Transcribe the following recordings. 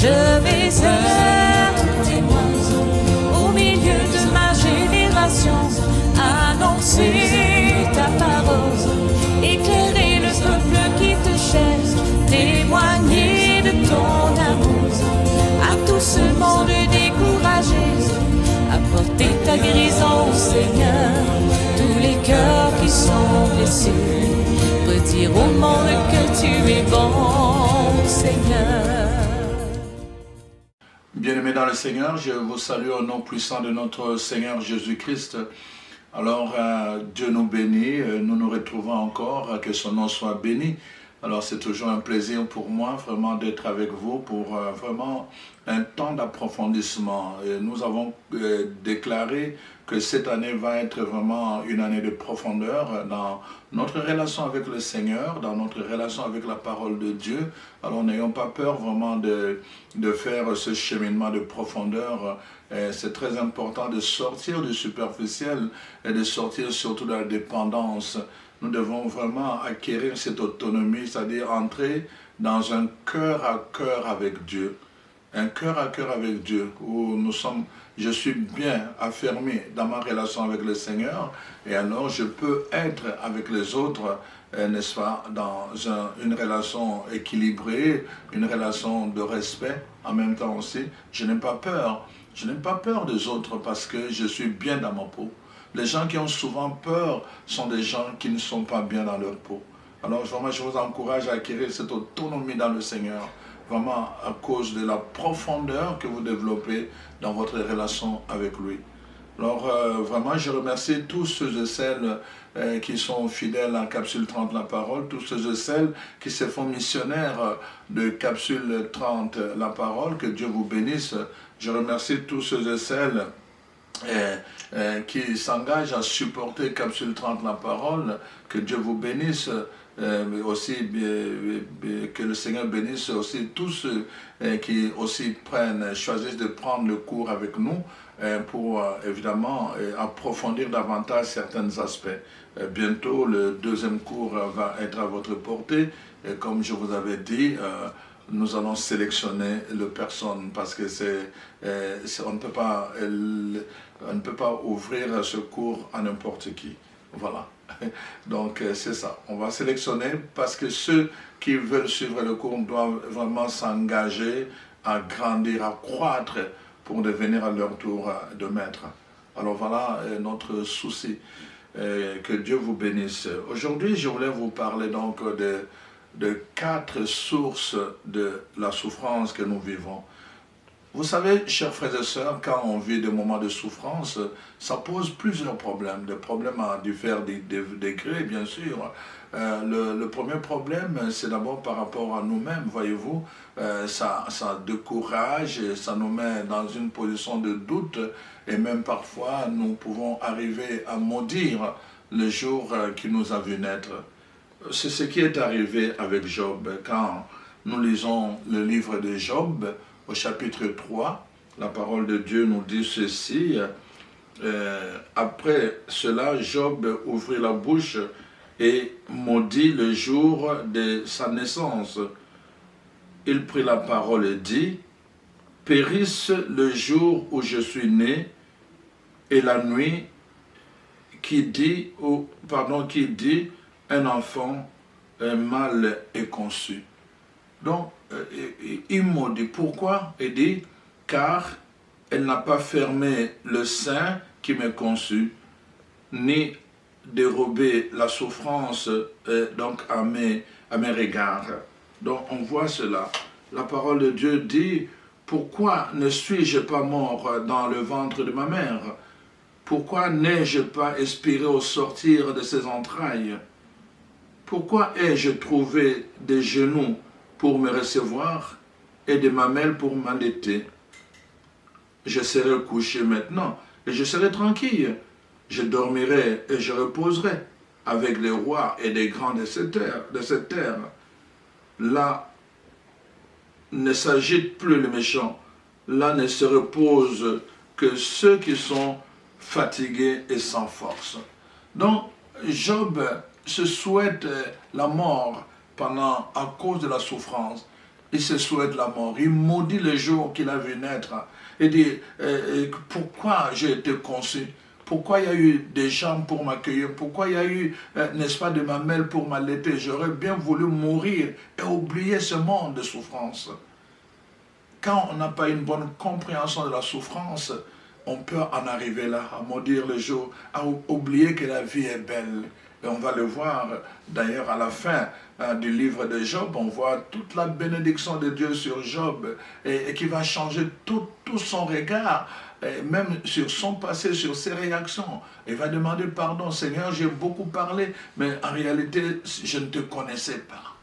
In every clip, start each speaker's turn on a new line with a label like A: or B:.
A: Je vais être témoin au milieu de ma génération, annoncer ta parole, éclairer le peuple qui te cherche, témoigner de ton amour à tout ce monde découragé, apporter ta guérison, Seigneur, tous les cœurs qui sont blessés, redire au monde que tu es bon, Seigneur.
B: Bien-aimés dans le Seigneur, je vous salue au nom puissant de notre Seigneur Jésus-Christ. Alors, Dieu nous bénit, nous nous retrouvons encore, que son nom soit béni. Alors, c'est toujours un plaisir pour moi vraiment d'être avec vous pour vraiment un temps d'approfondissement. Nous avons déclaré que cette année va être vraiment une année de profondeur dans notre relation avec le Seigneur, dans notre relation avec la parole de Dieu. Alors, n'ayons pas peur vraiment de faire ce cheminement de profondeur. C'est très important de sortir du superficiel et de sortir surtout de la dépendance. Nous devons vraiment acquérir cette autonomie, c'est-à-dire entrer dans un cœur à cœur avec Dieu. Un cœur à cœur avec Dieu, où je suis bien affermé dans ma relation avec le Seigneur, et alors je peux être avec les autres, n'est-ce pas, dans une relation équilibrée, une relation de respect, en même temps aussi. Je n'ai pas peur. Je n'ai pas peur des autres parce que je suis bien dans ma peau. Les gens qui ont souvent peur sont des gens qui ne sont pas bien dans leur peau. Alors vraiment, je vous encourage à acquérir cette autonomie dans le Seigneur, vraiment à cause de la profondeur que vous développez dans votre relation avec lui. Alors vraiment, je remercie tous ceux et celles qui sont fidèles à Capsule 30 La Parole, tous ceux et celles qui se font missionnaires de Capsule 30 La Parole, que Dieu vous bénisse. Je remercie tous ceux et celles qui s'engagent à supporter Capsule 30 La Parole, que Dieu vous bénisse, mais aussi que le Seigneur bénisse aussi tous ceux qui aussi choisissent de prendre le cours avec nous pour évidemment approfondir davantage certains aspects. Bientôt le deuxième cours va être à votre portée, et comme je vous avais dit, nous allons sélectionner les personnes parce que on ne peut pas ouvrir ce cours à n'importe qui. Voilà. Donc c'est ça. On va sélectionner parce que ceux qui veulent suivre le cours doivent vraiment s'engager à grandir, à croître pour devenir à leur tour de maître. Alors voilà notre souci. Que Dieu vous bénisse. Aujourd'hui, je voulais vous parler donc de 4 sources de la souffrance que nous vivons. Vous savez, chers frères et sœurs, quand on vit des moments de souffrance, ça pose plusieurs problèmes, des problèmes à différents degrés, bien sûr. Le premier problème, c'est d'abord par rapport à nous-mêmes, voyez-vous, ça décourage, et ça nous met dans une position de doute, et même parfois, nous pouvons arriver à maudire le jour qui nous a vu naître. C'est ce qui est arrivé avec Job. Quand nous lisons le livre de Job, au chapitre 3, la parole de Dieu nous dit ceci. Après cela, Job ouvrit la bouche et maudit le jour de sa naissance. Il prit la parole et dit, « Périsse le jour où je suis né et la nuit qui dit un enfant mâle est conçu. » Donc, il maudit. Pourquoi? Il dit, « Car elle n'a pas fermé le sein qui m'est conçu, ni dérobé la souffrance donc à mes regards. » Donc, on voit cela. La parole de Dieu dit, « Pourquoi ne suis-je pas mort dans le ventre de ma mère? Pourquoi n'ai-je pas expiré au sortir de ses entrailles? Pourquoi ai-je trouvé des genoux pour me recevoir et des mamelles pour m'allaiter? Je serai couché maintenant et je serai tranquille. Je dormirai et je reposerai avec les rois et les grands de cette terre. Là ne s'agite plus les méchants. Là ne se reposent que ceux qui sont fatigués et sans force. » Donc, Job se souhaite la mort à cause de la souffrance. il se souhaite la mort. Il maudit le jour qu'il a vu naître. Il dit, pourquoi j'ai été conçu? Pourquoi il y a eu des jambes pour m'accueillir? Pourquoi il y a eu, n'est-ce pas, des mamelles pour m'allaiter? J'aurais bien voulu mourir et oublier ce monde de souffrance. Quand on n'a pas une bonne compréhension de la souffrance, on peut en arriver là, à maudire le jour, à oublier que la vie est belle. Et on va le voir d'ailleurs à la fin du livre de Job, on voit toute la bénédiction de Dieu sur Job et qui va changer tout son regard, et même sur son passé, sur ses réactions. Il va demander pardon, Seigneur, j'ai beaucoup parlé, mais en réalité, je ne te connaissais pas.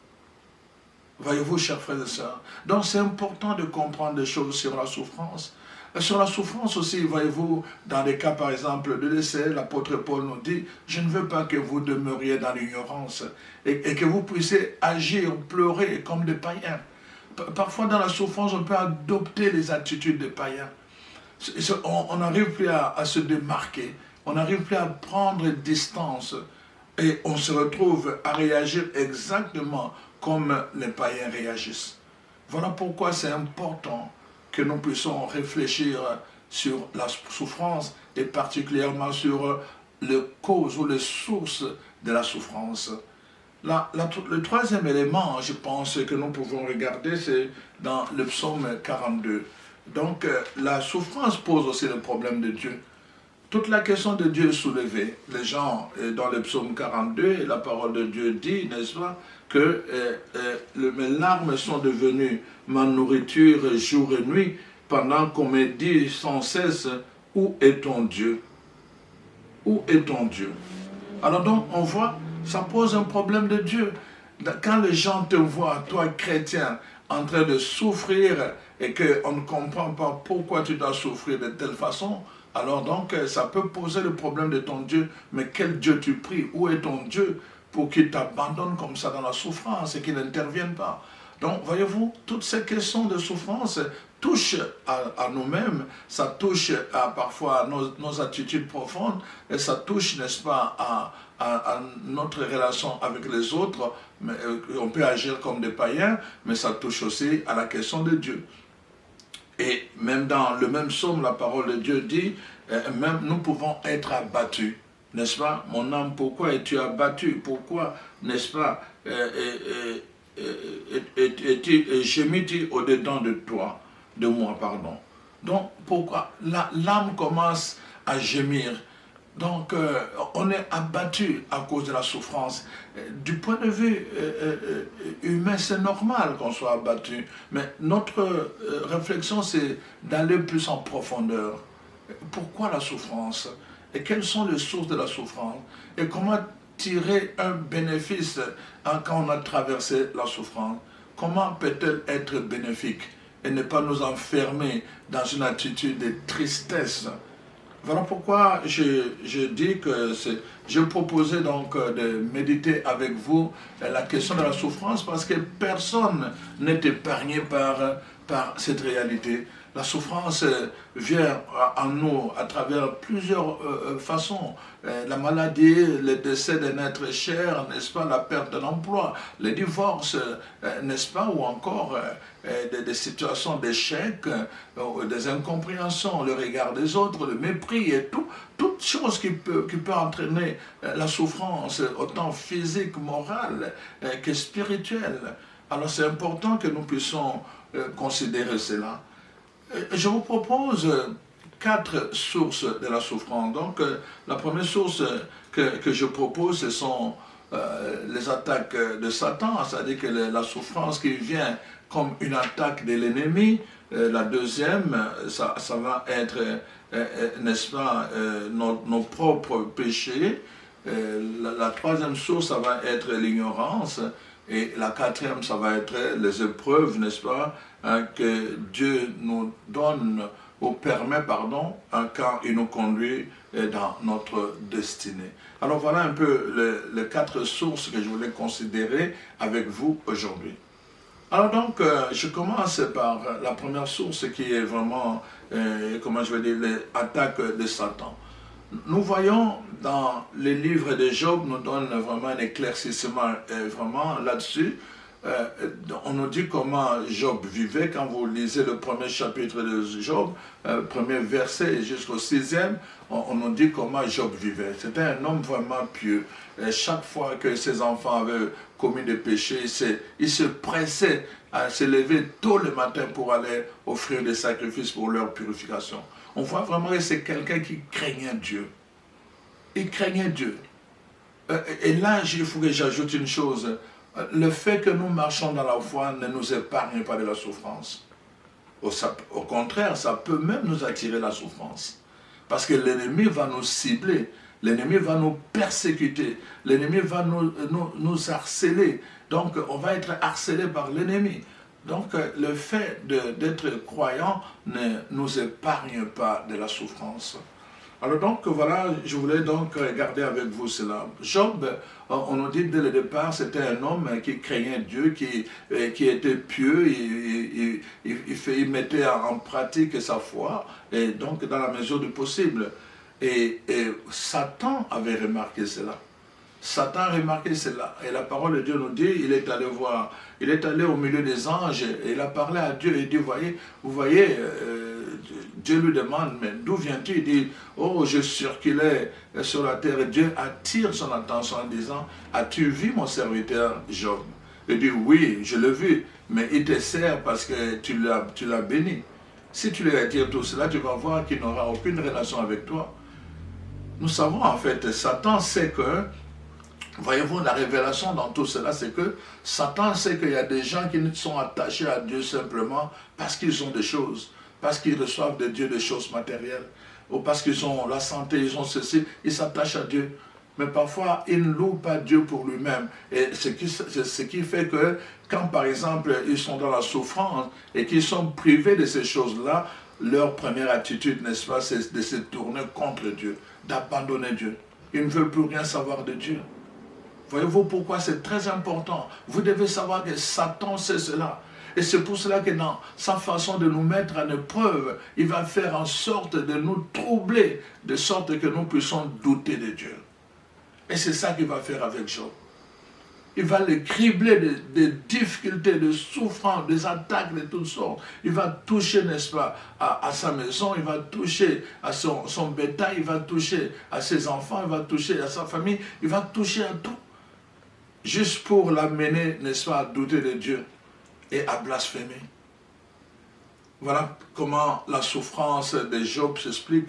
B: Voyez-vous, chers frères et sœurs, donc c'est important de comprendre des choses sur la souffrance. Sur la souffrance aussi, voyez-vous, dans des cas par exemple de décès, l'apôtre Paul nous dit, je ne veux pas que vous demeuriez dans l'ignorance et que vous puissiez agir, pleurer comme des païens. Parfois dans la souffrance, on peut adopter les attitudes des païens. On n'arrive plus à se démarquer, on n'arrive plus à prendre distance et on se retrouve à réagir exactement comme les païens réagissent. Voilà pourquoi c'est important que nous puissions réfléchir sur la souffrance et particulièrement sur les causes ou les sources de la souffrance. Le troisième élément, je pense, que nous pouvons regarder, c'est dans le psaume 42. Donc, la souffrance pose aussi le problème de Dieu. Toute la question de Dieu est soulevée. Les gens, dans le psaume 42, la parole de Dieu dit, n'est-ce pas, que mes larmes sont devenues ma nourriture jour et nuit, pendant qu'on me dit sans cesse, où est ton Dieu? Où est ton Dieu? Alors donc, on voit, ça pose un problème de Dieu. Quand les gens te voient, toi chrétien, en train de souffrir et qu'on ne comprend pas pourquoi tu dois souffrir de telle façon, alors donc ça peut poser le problème de ton Dieu. Mais quel Dieu tu pries? Où est ton Dieu pour qu'il t'abandonne comme ça dans la souffrance et qu'il n'intervienne pas? Donc voyez-vous, toutes ces questions de souffrance touchent à nous-mêmes, ça touche parfois à nos attitudes profondes et ça touche, n'est-ce pas, à notre relation avec les autres. Mais, on peut agir comme des païens, mais ça touche aussi à la question de Dieu. Et même dans le même psaume, la parole de Dieu dit, même nous pouvons être abattus. N'est-ce pas? Mon âme, pourquoi es-tu abattu? Pourquoi, n'est-ce pas, gémis-tu au-dedans de toi, de moi, pardon. Donc, pourquoi? L'âme commence à gémir. Donc, on est abattu à cause de la souffrance. Du point de vue humain, c'est normal qu'on soit abattu. Mais notre réflexion, c'est d'aller plus en profondeur. Pourquoi la souffrance? Et quelles sont les sources de la souffrance? Et comment tirer un bénéfice quand on a traversé la souffrance? Comment peut-elle être bénéfique et ne pas nous enfermer dans une attitude de tristesse? Voilà pourquoi je dis que je proposais donc de méditer avec vous la question de la souffrance parce que personne n'est épargné par cette réalité. La souffrance vient en nous à travers plusieurs façons. La maladie, le décès d'un être cher, n'est-ce pas, la perte d'un emploi, le divorce, n'est-ce pas, ou encore des situations d'échec, des incompréhensions, le regard des autres, le mépris et toutes choses qui peut entraîner la souffrance, autant physique, morale que spirituelle. Alors c'est important que nous puissions considérer cela. Je vous propose 4 sources de la souffrance. Donc, la première source que je propose, ce sont les attaques de Satan, c'est-à-dire que la souffrance qui vient comme une attaque de l'ennemi. La deuxième, ça va être, n'est-ce pas, nos propres péchés. La troisième source, ça va être l'ignorance. Et la quatrième, ça va être les épreuves, n'est-ce pas, que Dieu nous donne ou permet, pardon, quand il nous conduit dans notre destinée. Alors voilà un peu les 4 sources que je voulais considérer avec vous aujourd'hui. Alors donc, je commence par la première source qui est vraiment, comment je vais dire, les attaques de Satan. Nous voyons dans les livres de Job, nous donne vraiment un éclaircissement vraiment là-dessus. on nous dit comment Job vivait. Quand vous lisez le premier chapitre de Job, premier verset jusqu'au 6e, on nous dit comment Job vivait. C'était un homme vraiment pieux. Et chaque fois que ses enfants avaient commis des péchés, il se pressait à se lever tôt le matin pour aller offrir des sacrifices pour leur purification. On voit vraiment que c'est quelqu'un qui craignait Dieu. Il craignait Dieu. Et là, il faut que j'ajoute une chose. Le fait que nous marchons dans la foi ne nous épargne pas de la souffrance. Au contraire, ça peut même nous attirer la souffrance. Parce que l'ennemi va nous cibler, l'ennemi va nous persécuter, l'ennemi va nous harceler. Donc, on va être harcelé par l'ennemi. Donc, le fait d'être croyant ne nous épargne pas de la souffrance. Alors donc, voilà, je voulais donc regarder avec vous cela. Job, on nous dit dès le départ, c'était un homme qui craignait Dieu, qui était pieux, il mettait en pratique sa foi, et donc dans la mesure du possible. Et Satan avait remarqué cela. Satan a remarqué cela. Et la parole de Dieu nous dit, il est allé au milieu des anges, et il a parlé à Dieu, et il dit, vous voyez, Dieu lui demande, mais d'où viens-tu? Il dit, oh, je circulais sur la terre. Et Dieu attire son attention en disant, as-tu vu mon serviteur Job? Il dit, oui, je l'ai vu, mais il te sert parce que tu l'as béni. Si tu lui retires tout cela, tu vas voir qu'il n'aura aucune relation avec toi. Nous savons en fait, Satan sait que, voyez-vous, la révélation dans tout cela, c'est que Satan sait qu'il y a des gens qui sont attachés à Dieu simplement parce qu'ils ont des choses, parce qu'ils reçoivent de Dieu des choses matérielles, ou parce qu'ils ont la santé, ils ont ceci, ils s'attachent à Dieu. Mais parfois, ils ne louent pas Dieu pour lui-même. Et ce qui fait que, quand par exemple, ils sont dans la souffrance et qu'ils sont privés de ces choses-là, leur première attitude, n'est-ce pas, c'est de se tourner contre Dieu, d'abandonner Dieu. Ils ne veulent plus rien savoir de Dieu. Voyez-vous pourquoi c'est très important. Vous devez savoir que Satan sait cela. Et c'est pour cela que dans sa façon de nous mettre en épreuve, il va faire en sorte de nous troubler, de sorte que nous puissions douter de Dieu. Et c'est ça qu'il va faire avec Job. Il va le cribler de difficultés, de souffrances, des attaques de toutes sortes. Il va toucher, n'est-ce pas, à sa maison, il va toucher à son bétail, il va toucher à ses enfants, il va toucher à sa famille, il va toucher à tout. Juste pour l'amener, n'est-ce pas, à douter de Dieu et à blasphémer. Voilà comment la souffrance de Job s'explique.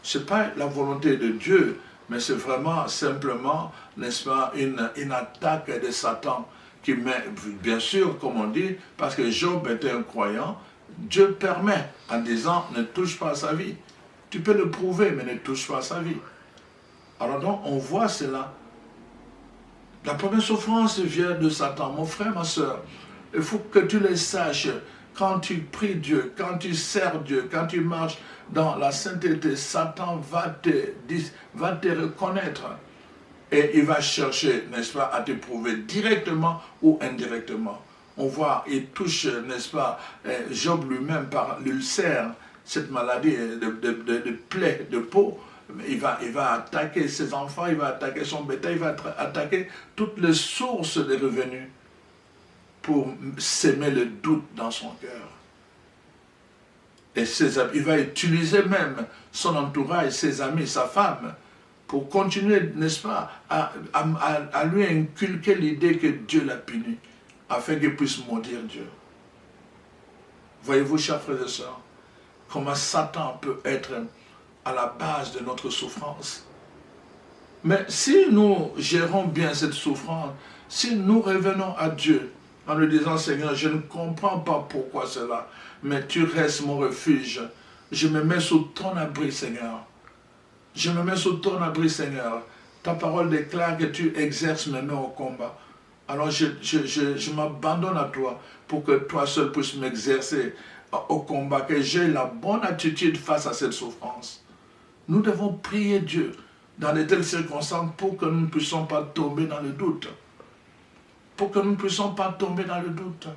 B: Ce n'est pas la volonté de Dieu, mais c'est vraiment simplement, n'est-ce pas, une attaque de Satan qui met, bien sûr, comme on dit, parce que Job était un croyant, Dieu permet en disant, ne touche pas à sa vie. Tu peux le prouver, mais ne touche pas à sa vie. Alors donc, on voit cela. La première souffrance vient de Satan. Mon frère, ma soeur, il faut que tu le saches. Quand tu pries Dieu, quand tu sers Dieu, quand tu marches dans la sainteté, Satan va te reconnaître. Et il va chercher, n'est-ce pas, à te prouver directement ou indirectement. On voit, il touche, n'est-ce pas, Job lui-même par l'ulcère, cette maladie de plaie de peau. Il va attaquer ses enfants, il va attaquer son bétail, il va attaquer toutes les sources de revenus pour s'aimer le doute dans son cœur. Et il va utiliser même son entourage, ses amis, sa femme, pour continuer, n'est-ce pas, à lui inculquer l'idée que Dieu l'a puni, afin qu'il puisse maudire Dieu. Voyez-vous, chers frères et sœurs, comment Satan peut être à la base de notre souffrance. Mais si nous gérons bien cette souffrance, si nous revenons à Dieu en lui disant, Seigneur, je ne comprends pas pourquoi cela, mais tu restes mon refuge. Je me mets sous ton abri, Seigneur. Je me mets sous ton abri, Seigneur. Ta parole déclare que tu exerces mes mains au combat. Alors je m'abandonne à toi pour que toi seul puisses m'exercer au combat, que j'ai la bonne attitude face à cette souffrance. Nous devons prier Dieu dans de telles circonstances pour que nous ne puissions pas tomber dans le doute. Pour que nous ne puissions pas tomber dans le doute.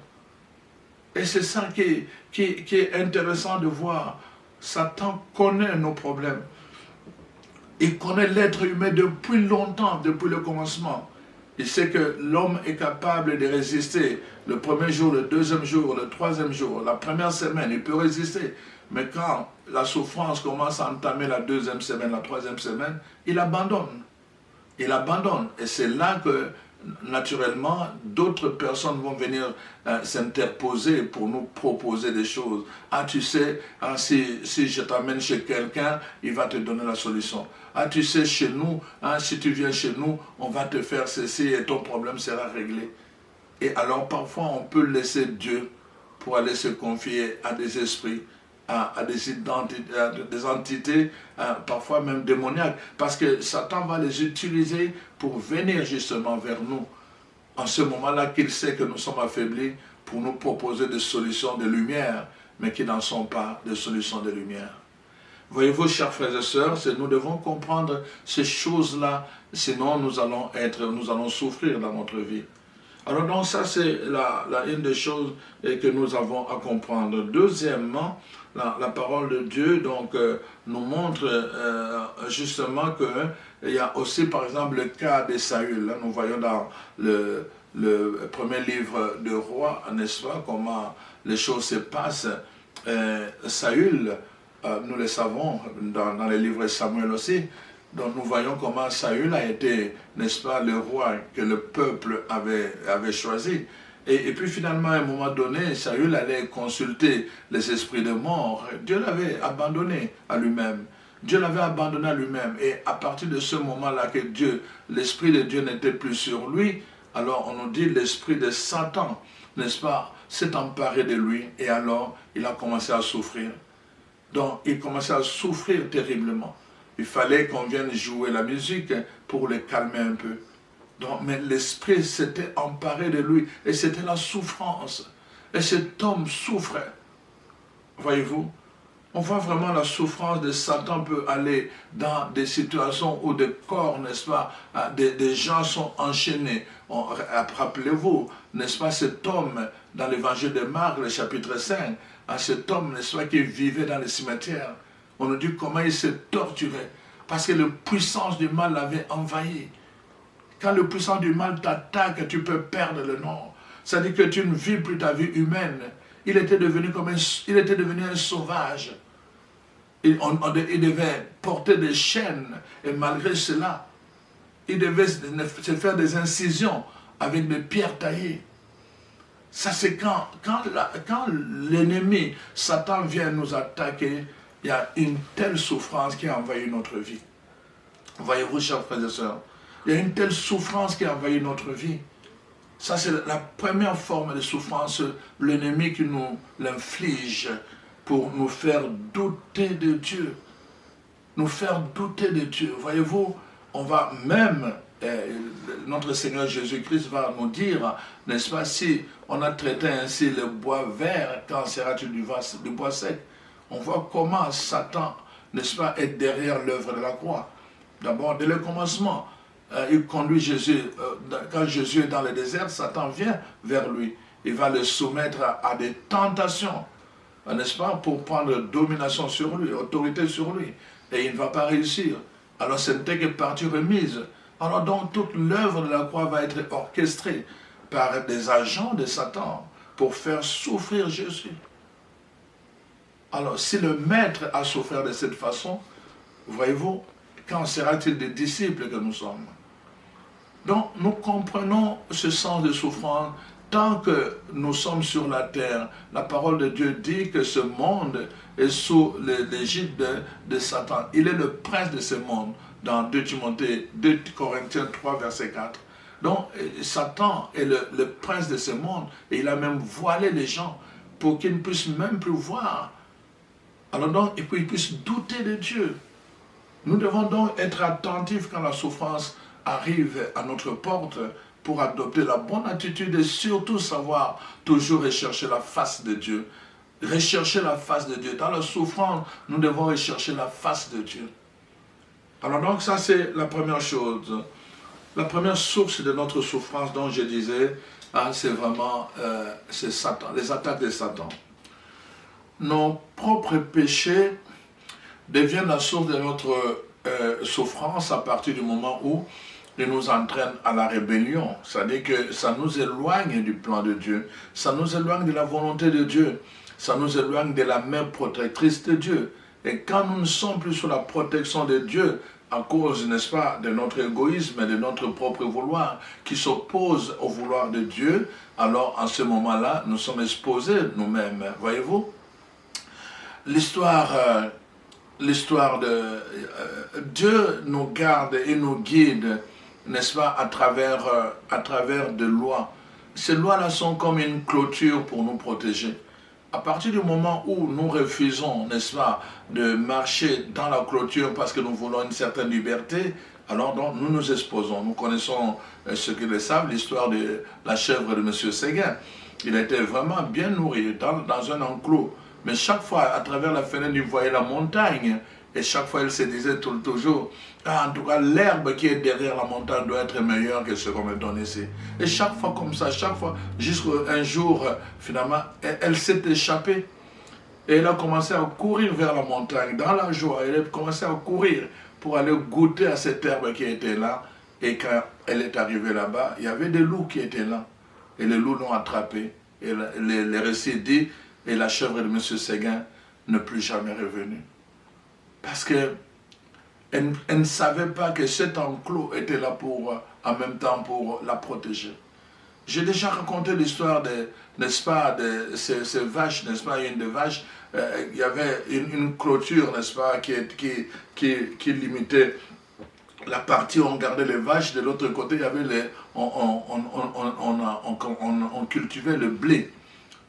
B: Et c'est ça qui est intéressant de voir. Satan connaît nos problèmes. Il connaît l'être humain depuis longtemps, depuis le commencement. Il sait que l'homme est capable de résister le premier jour, le deuxième jour, le troisième jour, la première semaine, il peut résister. Mais quand la souffrance commence à entamer la deuxième semaine, la troisième semaine, il abandonne. Il abandonne. Et c'est là que, naturellement, d'autres personnes vont venir s'interposer pour nous proposer des choses. Ah, tu sais, ah, si je t'amène chez quelqu'un, il va te donner la solution. Ah, tu sais, chez nous, ah, si tu viens chez nous, on va te faire ceci et ton problème sera réglé. Et alors, parfois, on peut laisser Dieu pour aller se confier à des esprits, à des entités, parfois même démoniaques, parce que Satan va les utiliser pour venir justement vers nous, en ce moment-là qu'il sait que nous sommes affaiblis, pour nous proposer des solutions de lumière, mais qui n'en sont pas des solutions de lumière. Voyez-vous, chers frères et sœurs, nous devons comprendre ces choses-là, sinon nous allons souffrir dans notre vie. Alors donc ça c'est une des choses que nous avons à comprendre. Deuxièmement, la parole de Dieu donc, nous montre justement qu'il y a aussi par exemple le cas de Saül. Là, nous voyons dans le premier livre de Rois, n'est-ce pas, comment les choses se passent. Saül, nous le savons dans les livres de Samuel aussi, donc nous voyons comment Saül a été, n'est-ce pas, le roi que le peuple avait choisi. Et puis finalement, à un moment donné, Saül allait consulter les esprits de mort. Dieu l'avait abandonné à lui-même. Dieu l'avait abandonné à lui-même. Et à partir de ce moment-là que l'esprit de Dieu n'était plus sur lui, alors on nous dit l'esprit de Satan, n'est-ce pas, s'est emparé de lui. Et alors, il a commencé à souffrir. Donc, il commençait à souffrir terriblement. Il fallait qu'on vienne jouer la musique pour le calmer un peu. Donc, mais l'esprit s'était emparé de lui et c'était la souffrance. Et cet homme souffrait. Voyez-vous, on voit vraiment la souffrance de Satan peut aller dans des situations où des corps, n'est-ce pas, des gens sont enchaînés. Rappelez-vous, n'est-ce pas, cet homme dans l'évangile de Marc, le chapitre 5, cet homme, n'est-ce pas, qui vivait dans les cimetières. On nous dit comment il s'est torturé. Parce que la puissance du mal l'avait envahi. Quand le puissant du mal t'attaque, tu peux perdre le nord. C'est-à-dire que tu ne vis plus ta vie humaine. Il était devenu un sauvage. Il devait porter des chaînes. Et malgré cela, il devait se faire des incisions avec des pierres taillées. Ça, c'est quand l'ennemi, Satan, vient nous attaquer, il y a une telle souffrance qui a envahi notre vie. Voyez-vous, chers frères et sœurs, il y a une telle souffrance qui a envahi notre vie. Ça, c'est la première forme de souffrance, l'ennemi qui nous l'inflige pour nous faire douter de Dieu. Nous faire douter de Dieu. Voyez-vous, on va même, notre Seigneur Jésus-Christ va nous dire, n'est-ce pas, si on a traité ainsi le bois vert, quand sera-t-il du bois sec? On voit comment Satan, n'est-ce pas, est derrière l'œuvre de la croix. D'abord, dès le commencement, il conduit Jésus, quand Jésus est dans le désert, Satan vient vers lui. Il va le soumettre à des tentations, n'est-ce pas, pour prendre domination sur lui, autorité sur lui. Et il ne va pas réussir. Alors ce n'était que partie remise. Alors donc toute l'œuvre de la croix va être orchestrée par des agents de Satan pour faire souffrir Jésus. Alors si le maître a souffert de cette façon, voyez-vous, quand sera-t-il des disciples que nous sommes? Donc nous comprenons ce sens de souffrance. Tant que nous sommes sur la terre, la parole de Dieu dit que ce monde est sous l'égide de Satan. Il est le prince de ce monde, dans 2 Corinthiens 3, verset 4. Donc Satan est le prince de ce monde et il a même voilé les gens pour qu'ils ne puissent même plus voir. Alors donc, et puis ils puissent douter de Dieu. Nous devons donc être attentifs quand la souffrance arrive à notre porte pour adopter la bonne attitude et surtout savoir toujours rechercher la face de Dieu. Rechercher la face de Dieu. Dans la souffrance, nous devons rechercher la face de Dieu. Alors donc ça c'est la première chose. La première source de notre souffrance dont je disais, c'est vraiment c'est Satan, les attaques de Satan. Nos propres péchés deviennent la source de notre souffrance à partir du moment où il nous entraîne à la rébellion. C'est-à-dire que ça nous éloigne du plan de Dieu, ça nous éloigne de la volonté de Dieu, ça nous éloigne de la main protectrice de Dieu. Et quand nous ne sommes plus sous la protection de Dieu, à cause, n'est-ce pas, de notre égoïsme et de notre propre vouloir, qui s'oppose au vouloir de Dieu, alors en ce moment-là, nous sommes exposés nous-mêmes. Voyez-vous, l'histoire de Dieu nous garde et nous guide, n'est-ce pas, à travers de lois. Ces lois-là sont comme une clôture pour nous protéger. À partir du moment où nous refusons, n'est-ce pas, de marcher dans la clôture parce que nous voulons une certaine liberté, alors donc nous nous exposons. Nous connaissons ceux qui le savent, l'histoire de la chèvre de M. Séguin. Il était vraiment bien nourri dans un enclos. Mais chaque fois, à travers la fenêtre, il voyait la montagne. Et chaque fois, il se disait toujours, ah, en tout cas, l'herbe qui est derrière la montagne doit être meilleure que ce qu'on me donne ici. Et chaque fois comme ça, chaque fois, jusqu'à un jour, finalement, elle s'est échappée. Et elle a commencé à courir vers la montagne, dans la joie. Elle a commencé à courir pour aller goûter à cette herbe qui était là. Et quand elle est arrivée là-bas, il y avait des loups qui étaient là. Et les loups l'ont attrapée. Et le récit dit, et la chèvre de M. Séguin n'est plus jamais revenue. Parce qu'elle ne savait pas que cet enclos était là en même temps pour la protéger. J'ai déjà raconté l'histoire n'est-ce pas, de ces vaches, n'est-ce pas, une des vaches, il y avait une clôture, n'est-ce pas, qui limitait la partie où on gardait les vaches. De l'autre côté, il y avait on cultivait le blé.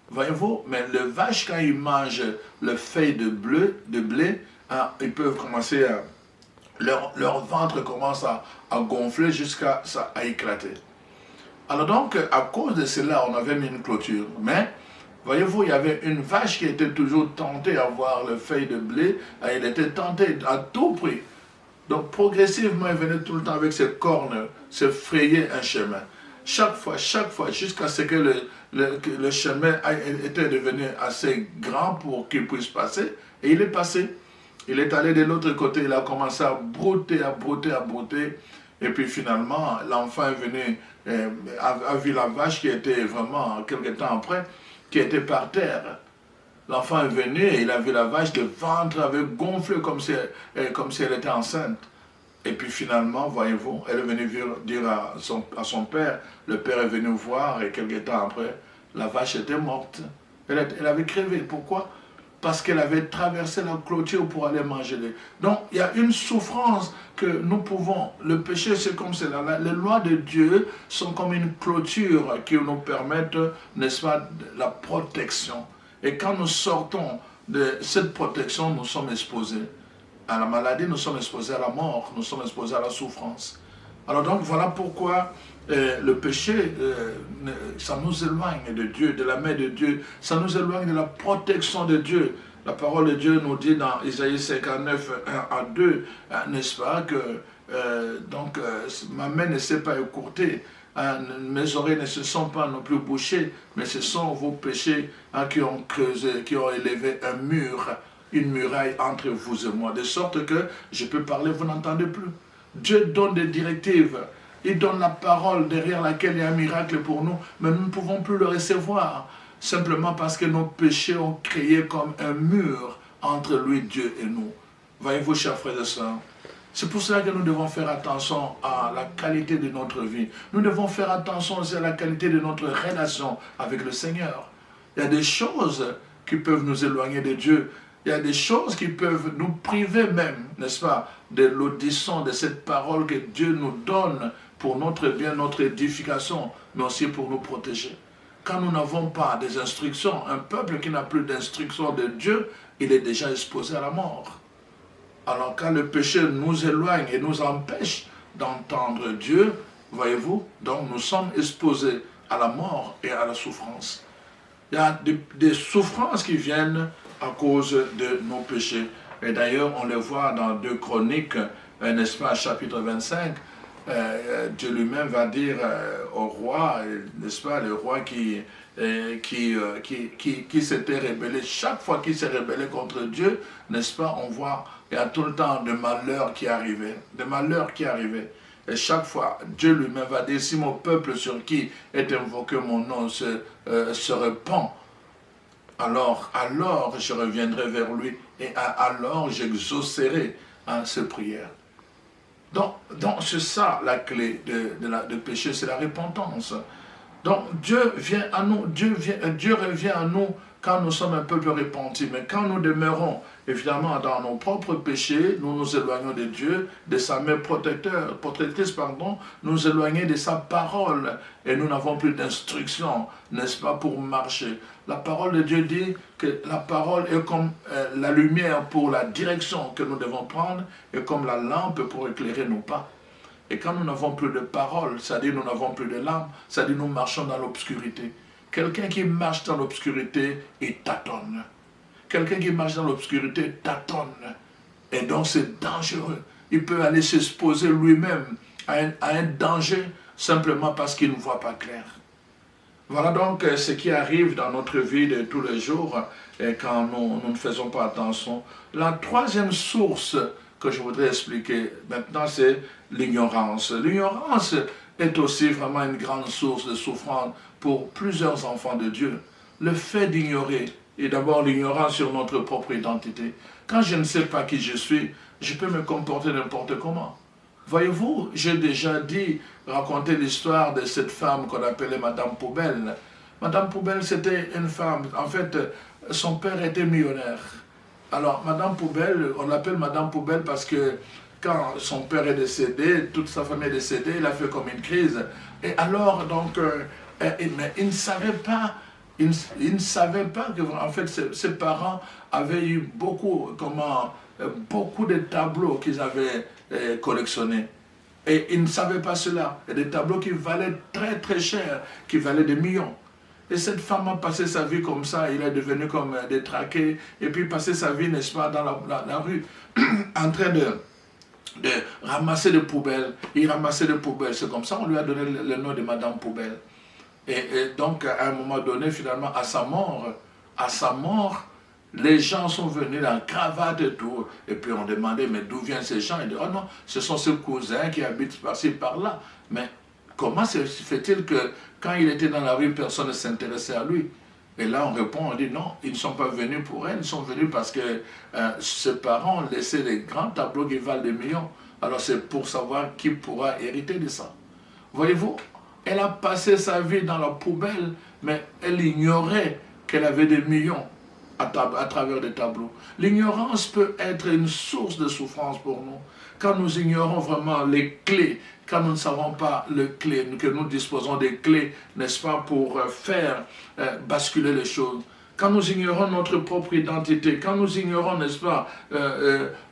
B: Voyez-vous, mais les vaches, quand ils mangent les feuilles de blé, ils peuvent commencer à... Leur ventre commence à gonfler jusqu'à ça à éclater. Alors donc, à cause de cela, on avait mis une clôture. Mais, voyez-vous, il y avait une vache qui était toujours tentée à voir les feuilles de blé. Elle était tentée à tout prix. Donc, progressivement, elle venait tout le temps avec ses cornes, se frayer un chemin. Chaque fois, jusqu'à ce que le chemin était devenu assez grand pour qu'il puisse passer. Et il est passé. Il est allé de l'autre côté, il a commencé à brouter. Et puis finalement, l'enfant est venu, a vu la vache qui était vraiment, quelque temps après, qui était par terre. L'enfant est venu et il a vu la vache, le ventre avait gonflé comme si elle était enceinte. Et puis finalement, voyez-vous, elle est venue dire à son père, le père est venu voir et quelque temps après, la vache était morte. Elle avait crevé. Pourquoi ? Parce qu'elle avait traversé la clôture pour aller manger. Donc, il y a une souffrance que nous pouvons... Le péché, c'est comme cela. Les lois de Dieu sont comme une clôture qui nous permettent, n'est-ce pas, la protection. Et quand nous sortons de cette protection, nous sommes exposés à la maladie, nous sommes exposés à la mort, nous sommes exposés à la souffrance. Alors donc, voilà pourquoi le péché, ça nous éloigne de Dieu, de la main de Dieu, ça nous éloigne de la protection de Dieu. La parole de Dieu nous dit dans Isaïe 59, 1 à 2, n'est-ce pas, que ma main ne s'est pas écourtée, mes oreilles ne se sont pas non plus bouchées, mais ce sont vos péchés qui ont creusé, qui ont élevé un mur, une muraille entre vous et moi, de sorte que je peux parler, vous n'entendez plus. Dieu donne des directives. Il donne la parole derrière laquelle il y a un miracle pour nous, mais nous ne pouvons plus le recevoir, simplement parce que nos péchés ont créé comme un mur entre lui, Dieu et nous. Voyez-vous, chers frères et sœurs, c'est pour cela que nous devons faire attention à la qualité de notre vie. Nous devons faire attention aussi à la qualité de notre relation avec le Seigneur. Il y a des choses qui peuvent nous éloigner de Dieu. Il y a des choses qui peuvent nous priver même, n'est-ce pas, de l'audition de cette parole que Dieu nous donne pour notre bien, notre édification, mais aussi pour nous protéger. Quand nous n'avons pas des instructions, un peuple qui n'a plus d'instructions de Dieu, il est déjà exposé à la mort. Alors quand le péché nous éloigne et nous empêche d'entendre Dieu, voyez-vous, donc nous sommes exposés à la mort et à la souffrance. Il y a des souffrances qui viennent à cause de nos péchés. Et d'ailleurs, on les voit dans 2 Chroniques, n'est-ce pas, chapitre 25, Dieu lui-même va dire au roi, n'est-ce pas, le roi qui s'était rébellé, chaque fois qu'il s'est rébellé contre Dieu, n'est-ce pas, on voit, il y a tout le temps des malheurs qui arrivaient, Et chaque fois, Dieu lui-même va dire, si mon peuple sur qui est invoqué mon nom se repent, alors je reviendrai vers lui et alors j'exaucerai ses prières. Donc c'est ça la clé de péché, c'est la repentance. Donc Dieu vient à nous, Dieu revient à nous quand nous sommes un peuple repenti. Mais quand nous demeurons évidemment dans nos propres péchés, nous nous éloignons de Dieu, de sa main protectrice, nous éloignons de sa parole et nous n'avons plus d'instruction, n'est-ce pas, pour marcher. La parole de Dieu dit que la parole est comme la lumière pour la direction que nous devons prendre et comme la lampe pour éclairer nos pas. Et quand nous n'avons plus de parole, c'est-à-dire nous n'avons plus de lampe, c'est-à-dire nous marchons dans l'obscurité. Quelqu'un qui marche dans l'obscurité, il tâtonne. Quelqu'un qui marche dans l'obscurité tâtonne. Et donc c'est dangereux. Il peut aller s'exposer lui-même à un danger simplement parce qu'il ne voit pas clair. Voilà donc ce qui arrive dans notre vie de tous les jours et quand nous ne faisons pas attention. La troisième source que je voudrais expliquer maintenant, c'est l'ignorance. L'ignorance est aussi vraiment une grande source de souffrance pour plusieurs enfants de Dieu. Le fait d'ignorer, et d'abord l'ignorance sur notre propre identité. Quand je ne sais pas qui je suis, je peux me comporter n'importe comment. Voyez-vous, j'ai déjà raconté l'histoire de cette femme qu'on appelait Madame Poubelle. Madame Poubelle, c'était une femme, en fait, son père était millionnaire. Alors, Madame Poubelle, on l'appelle Madame Poubelle parce que quand son père est décédé, toute sa famille est décédée, il a fait comme une crise. Et alors, donc, mais il ne savait pas, que, en fait, ses parents avaient eu beaucoup de tableaux qu'ils avaient collectionnés. Et il ne savait pas cela. Et des tableaux qui valaient très très cher, qui valaient des millions. Et cette femme a passé sa vie comme ça, il est devenu comme détraqué, et puis passé sa vie, n'est-ce pas, dans la rue, en train de ramasser des poubelles. Il ramassait des poubelles, c'est comme ça on lui a donné le nom de Madame Poubelle. Et donc, à un moment donné, finalement, à sa mort, les gens sont venus en cravate et tout, et puis on demandait, mais d'où viennent ces gens? Il dit, oh non, ce sont ses cousins qui habitent par-ci, par-là. Mais comment se fait-il que quand il était dans la rue, personne ne s'intéressait à lui? Et là, on répond, on dit non, ils ne sont pas venus pour elle, ils sont venus parce que ses parents ont laissé des grands tableaux qui valent des millions. Alors c'est pour savoir qui pourra hériter de ça. Voyez-vous, elle a passé sa vie dans la poubelle, mais elle ignorait qu'elle avait des millions à travers des tableaux. L'ignorance peut être une source de souffrance pour nous. Quand nous ignorons vraiment les clés, quand nous ne savons pas les clés, que nous disposons des clés, n'est-ce pas, pour faire basculer les choses. Quand nous ignorons notre propre identité, quand nous ignorons, n'est-ce pas,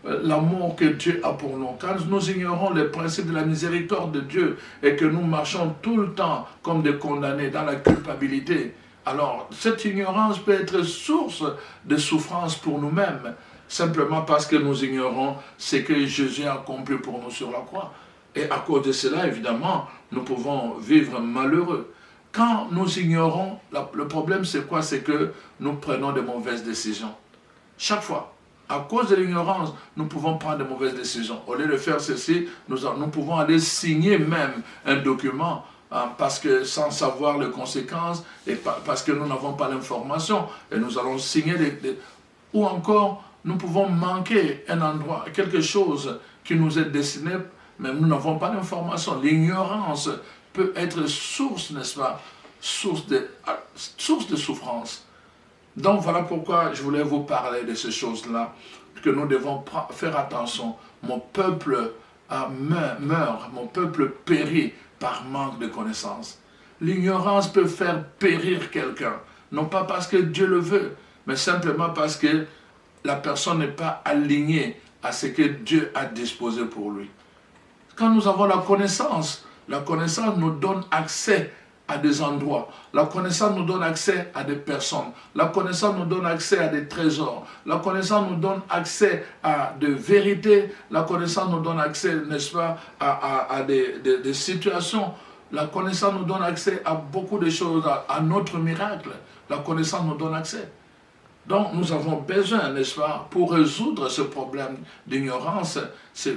B: l'amour que Dieu a pour nous, quand nous ignorons les principes de la miséricorde de Dieu et que nous marchons tout le temps comme des condamnés dans la culpabilité, alors cette ignorance peut être source de souffrance pour nous-mêmes, simplement parce que nous ignorons ce que Jésus a accompli pour nous sur la croix. Et à cause de cela, évidemment, nous pouvons vivre malheureux. Quand nous ignorons, le problème c'est quoi? C'est que nous prenons de mauvaises décisions. Chaque fois. À cause de l'ignorance, nous pouvons prendre de mauvaises décisions. Au lieu de faire ceci, nous pouvons aller signer même un document parce que sans savoir les conséquences et parce que nous n'avons pas l'information et nous allons signer ou encore nous pouvons manquer un endroit, quelque chose qui nous est destiné, mais nous n'avons pas d'information. L'ignorance peut être source, n'est-ce pas, source de souffrance. Donc voilà pourquoi je voulais vous parler de ces choses-là, que nous devons faire attention. Mon peuple meurt, mon peuple périt par manque de connaissance. L'ignorance peut faire périr quelqu'un, non pas parce que Dieu le veut, mais simplement parce que la personne n'est pas alignée à ce que Dieu a disposé pour lui. Quand nous avons la connaissance nous donne accès à des endroits. La connaissance nous donne accès à des personnes. La connaissance nous donne accès à des trésors. La connaissance nous donne accès à des vérités. La connaissance nous donne accès, n'est-ce pas, à des situations. La connaissance nous donne accès à beaucoup de choses, à notre miracle. La connaissance nous donne accès. Donc nous avons besoin, n'est-ce pas, pour résoudre ce problème d'ignorance,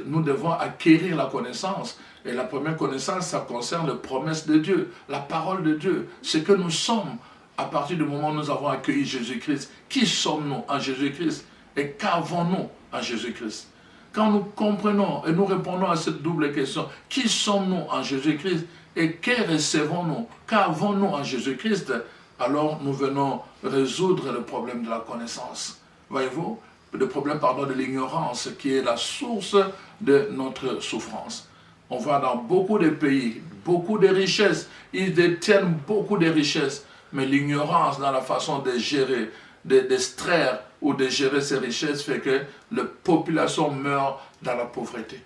B: nous devons acquérir la connaissance. Et la première connaissance, ça concerne les promesses de Dieu, la parole de Dieu, ce que nous sommes à partir du moment où nous avons accueilli Jésus-Christ. Qui sommes-nous en Jésus-Christ et qu'avons-nous en Jésus-Christ? Quand nous comprenons et nous répondons à cette double question, qui sommes-nous en Jésus-Christ et que recevons-nous, qu'avons-nous en Jésus-Christ, alors nous venons résoudre le problème de la connaissance. Voyez-vous, le problème de l'ignorance qui est la source de notre souffrance. On voit dans beaucoup de pays, beaucoup de richesses, ils détiennent beaucoup de richesses, mais l'ignorance dans la façon de gérer, d'extraire ou de gérer ces richesses fait que la population meurt dans la pauvreté.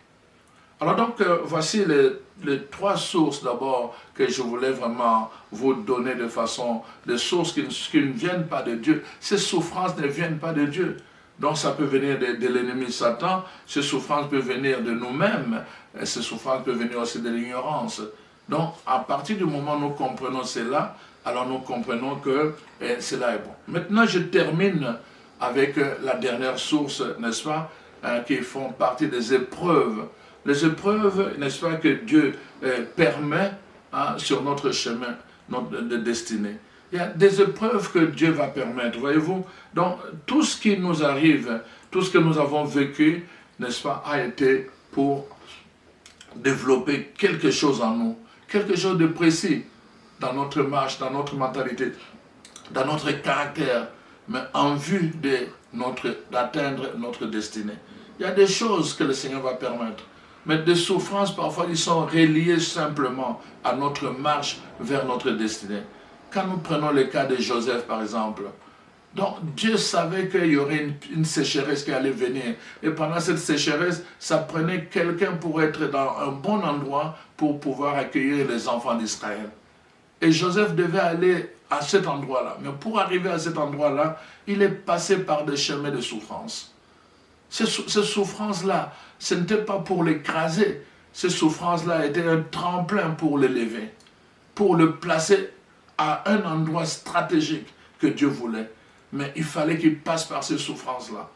B: Alors donc, voici les trois sources d'abord que je voulais vraiment vous donner de façon, des sources qui ne viennent pas de Dieu. Ces souffrances ne viennent pas de Dieu. Donc ça peut venir de l'ennemi Satan, ces souffrances peuvent venir de nous-mêmes, ces souffrances peuvent venir aussi de l'ignorance. Donc à partir du moment où nous comprenons cela, alors nous comprenons que cela est bon. Maintenant je termine avec la dernière source, n'est-ce pas, qui font partie des épreuves. Les épreuves, n'est-ce pas, que Dieu permet sur notre chemin de destinée. Il y a des épreuves que Dieu va permettre, voyez-vous. Donc, tout ce qui nous arrive, tout ce que nous avons vécu, n'est-ce pas, a été pour développer quelque chose en nous, quelque chose de précis dans notre marche, dans notre mentalité, dans notre caractère, mais en vue d'atteindre notre destinée. Il y a des choses que le Seigneur va permettre. Mais des souffrances, parfois, ils sont reliées simplement à notre marche vers notre destinée. Quand nous prenons le cas de Joseph, par exemple, donc Dieu savait qu'il y aurait une sécheresse qui allait venir. Et pendant cette sécheresse, ça prenait quelqu'un pour être dans un bon endroit pour pouvoir accueillir les enfants d'Israël. Et Joseph devait aller à cet endroit-là. Mais pour arriver à cet endroit-là, il est passé par des chemins de souffrance. Ces souffrances-là, ce n'était pas pour l'écraser. Ces souffrances-là étaient un tremplin pour l'élever, pour le placer à un endroit stratégique que Dieu voulait. Mais il fallait qu'il passe par ces souffrances-là.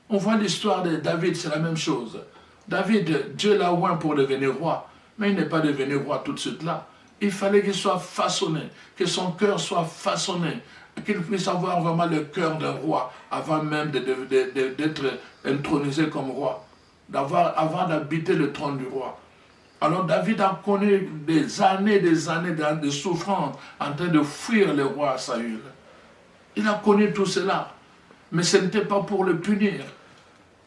B: On voit l'histoire de David, c'est la même chose. David, Dieu l'a oint pour devenir roi, mais il n'est pas devenu roi tout de suite là. Il fallait qu'il soit façonné, que son cœur soit façonné, qu'il puisse avoir vraiment le cœur d'un roi avant même d'être intronisé comme roi, avant d'habiter le trône du roi. Alors David a connu des années de souffrance en train de fuir le roi Saül. Il a connu tout cela, mais ce n'était pas pour le punir.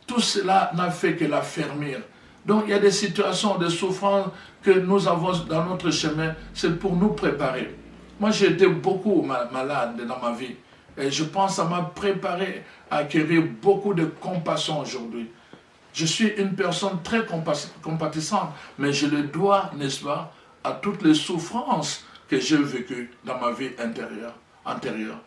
B: Tout cela n'a fait que l'affermir. Donc il y a des situations de souffrance que nous avons dans notre chemin, c'est pour nous préparer. Moi j'ai été beaucoup malade dans ma vie et je pense que ça m'a préparé à acquérir beaucoup de compassion aujourd'hui. Je suis une personne très compatissante, mais je le dois, n'est-ce pas, à toutes les souffrances que j'ai vécues dans ma vie antérieure.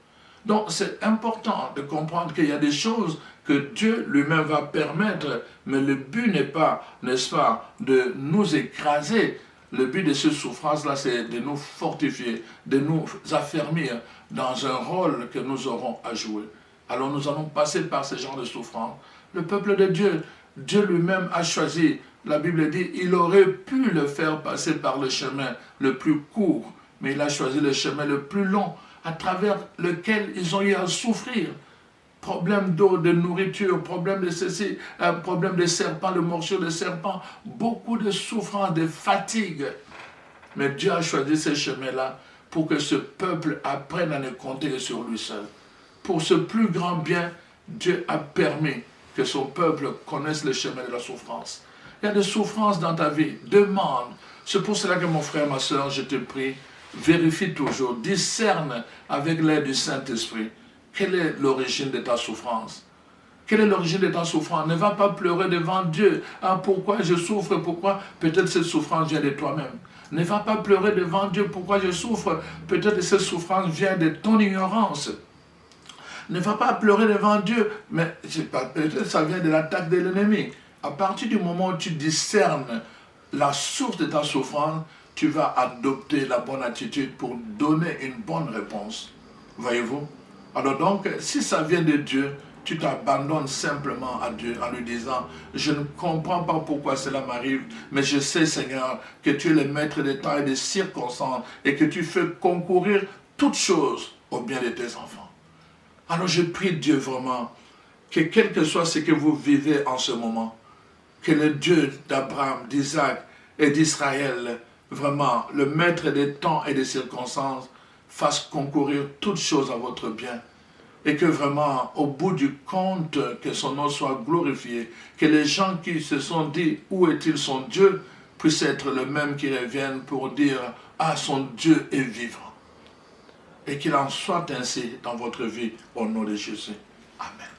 B: Donc c'est important de comprendre qu'il y a des choses que Dieu lui-même va permettre, mais le but n'est pas, n'est-ce pas, de nous écraser. Le but de ces souffrances-là, c'est de nous fortifier, de nous affermir dans un rôle que nous aurons à jouer. Alors nous allons passer par ce genre de souffrances. Le peuple de Dieu, Dieu lui-même a choisi, la Bible dit, il aurait pu le faire passer par le chemin le plus court, mais il a choisi le chemin le plus long, à travers lequel ils ont eu à souffrir. Problème d'eau, de nourriture, problème de ceci, problème de serpents, de morsure de serpents, beaucoup de souffrance, de fatigue. Mais Dieu a choisi ce chemin-là pour que ce peuple apprenne à ne compter sur lui seul. Pour ce plus grand bien, Dieu a permis que son peuple connaisse le chemin de la souffrance. Il y a des souffrances dans ta vie, demande. C'est pour cela que mon frère, ma soeur, je te prie, vérifie toujours, discerne avec l'aide du Saint-Esprit. Quelle est l'origine de ta souffrance? Quelle est l'origine de ta souffrance? Ne va pas pleurer devant Dieu. Ah, pourquoi je souffre? Pourquoi? Peut-être cette souffrance vient de toi-même. Ne va pas pleurer devant Dieu. Pourquoi je souffre? Peut-être que cette souffrance vient de ton ignorance. Ne va pas pleurer devant Dieu, mais peut-être que ça vient de l'attaque de l'ennemi. À partir du moment où tu discernes la source de ta souffrance, tu vas adopter la bonne attitude pour donner une bonne réponse. Voyez-vous? Alors donc, si ça vient de Dieu, tu t'abandonnes simplement à Dieu en lui disant, je ne comprends pas pourquoi cela m'arrive, mais je sais, Seigneur, que tu es le maître des temps et des circonstances et que tu fais concourir toutes choses au bien de tes enfants. Alors je prie Dieu vraiment, que quel que soit ce que vous vivez en ce moment, que le Dieu d'Abraham, d'Isaac et d'Israël, vraiment le maître des temps et des circonstances, fasse concourir toutes choses à votre bien. Et que vraiment, au bout du compte, que son nom soit glorifié, que les gens qui se sont dit, où est-il son Dieu, puissent être le même qui reviennent pour dire, ah, son Dieu est vivant. Et qu'il en soit ainsi dans votre vie, au nom de Jésus. Amen.